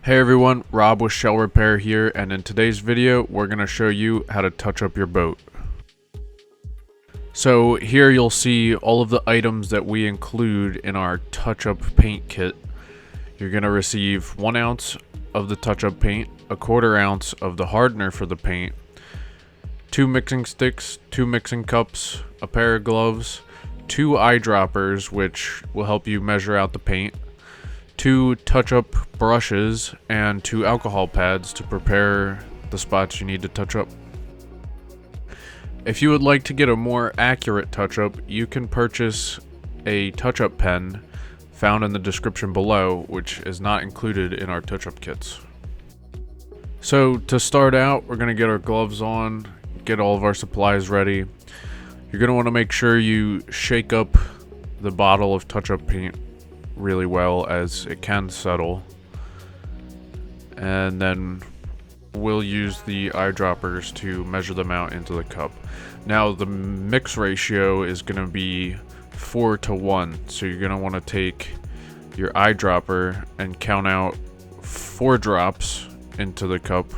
Hey everyone, Rob with Shell Repair here, and in today's video we're going to show you how to touch up your boat. So here you'll see all of the items that we include in our touch-up paint kit. You're going to receive 1 ounce of the touch-up paint, a 1/4 ounce of the hardener for the paint, 2 mixing sticks, 2 mixing cups, a pair of gloves, 2 eyedroppers which will help you measure out the paint, 2 touch-up brushes, and 2 alcohol pads to prepare the spots you need to touch up. If you would like to get a more accurate touch-up, you can purchase a touch-up pen found in the description below, which is not included in our touch-up kits. So to start out, we're going to get our gloves on, get all of our supplies ready. You're going to want to make sure you shake up the bottle of touch-up paint really well, as it can settle, and then we'll use the eyedroppers to measure them out into the cup. Now the mix ratio is going to be 4 to 1, so you're going to want to take your eyedropper and count out 4 drops into the cup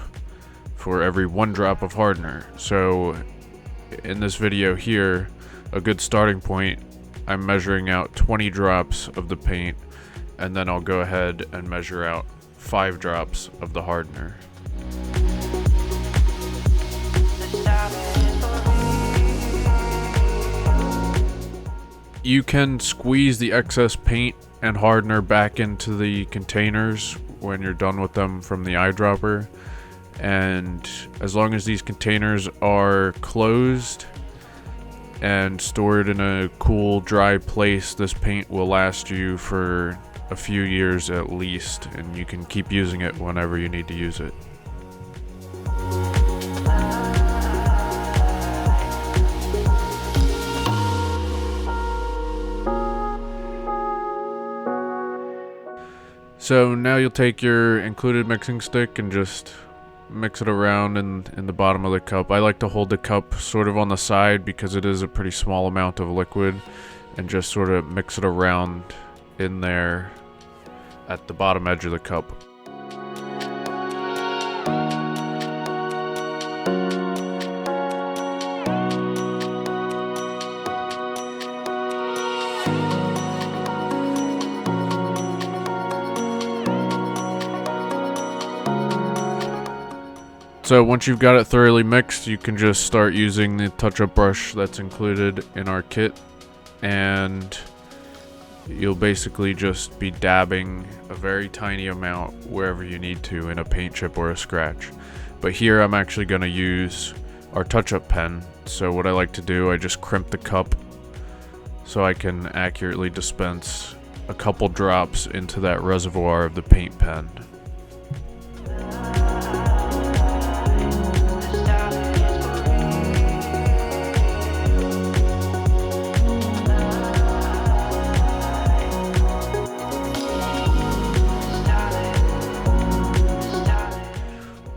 for every 1 drop of hardener. So in this video here, a good starting point, I'm measuring out 20 drops of the paint, and then I'll go ahead and measure out 5 drops of the hardener. You can squeeze the excess paint and hardener back into the containers when you're done with them from the eyedropper, and as long as these containers are closed and stored in a cool, dry place, this paint will last you for a few years at least, and you can keep using it whenever you need to use it. So now you'll take your included mixing stick and just mix it around in the bottom of the cup. I like to hold the cup sort of on the side because it is a pretty small amount of liquid, and just sort of mix it around in there at the bottom edge of the cup. So once you've got it thoroughly mixed, you can just start using the touch-up brush that's included in our kit, and you'll basically just be dabbing a very tiny amount wherever you need to in a paint chip or a scratch. But here I'm actually going to use our touch-up pen, so what I like to do, I just crimp the cup so I can accurately dispense a couple drops into that reservoir of the paint pen.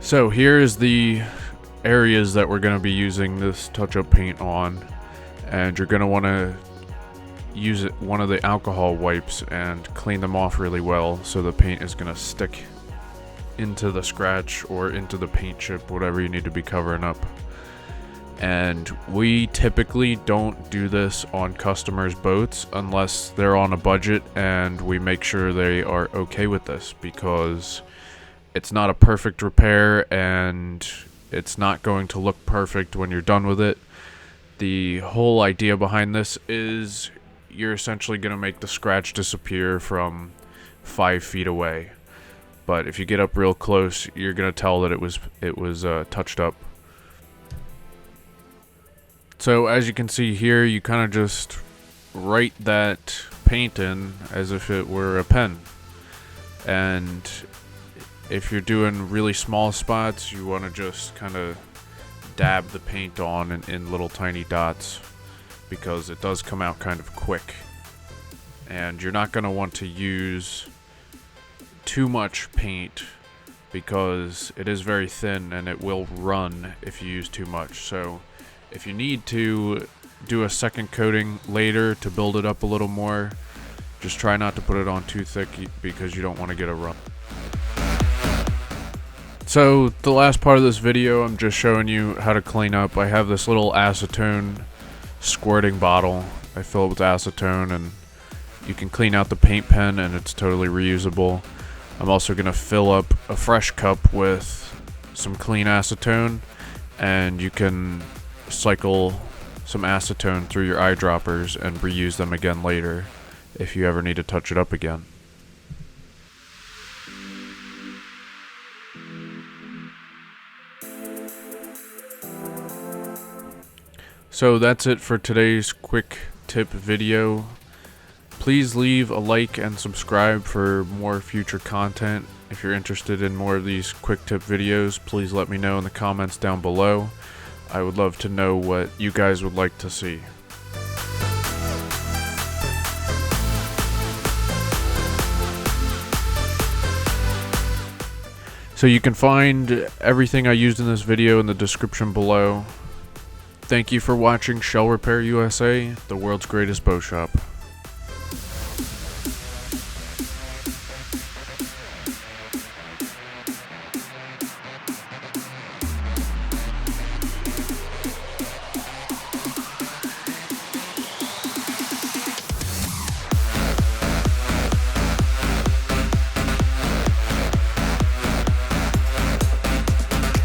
So here is the areas that we're going to be using this touch-up paint on, and you're going to want to use one of the alcohol wipes and clean them off really well, so the paint is going to stick into the scratch or into the paint chip, whatever you need to be covering up. And we typically don't do this on customers' boats unless they're on a budget, and we make sure they are okay with this, because it's not a perfect repair and it's not going to look perfect when you're done with it. The whole idea behind this is you're essentially going to make the scratch disappear from 5 feet away. But if you get up real close, you're going to tell that it was touched up. So as you can see here, you kind of just write that paint in as if it were a pen. And if you're doing really small spots, you want to just kind of dab the paint on in little tiny dots, because it does come out kind of quick. And you're not going to want to use too much paint because it is very thin and it will run if you use too much. So if you need to do a second coating later to build it up a little more, just try not to put it on too thick because you don't want to get a run. So the last part of this video, I'm just showing you how to clean up. I have this little acetone squirting bottle. I fill it with acetone and you can clean out the paint pen and it's totally reusable. I'm also going to fill up a fresh cup with some clean acetone, and you can cycle some acetone through your eyedroppers and reuse them again later if you ever need to touch it up again. So that's it for today's quick tip video. Please leave a like and subscribe for more future content. If you're interested in more of these quick tip videos, please let me know in the comments down below. I would love to know what you guys would like to see. So you can find everything I used in this video in the description below. Thank you for watching Shell Repair USA, the world's greatest bow shop.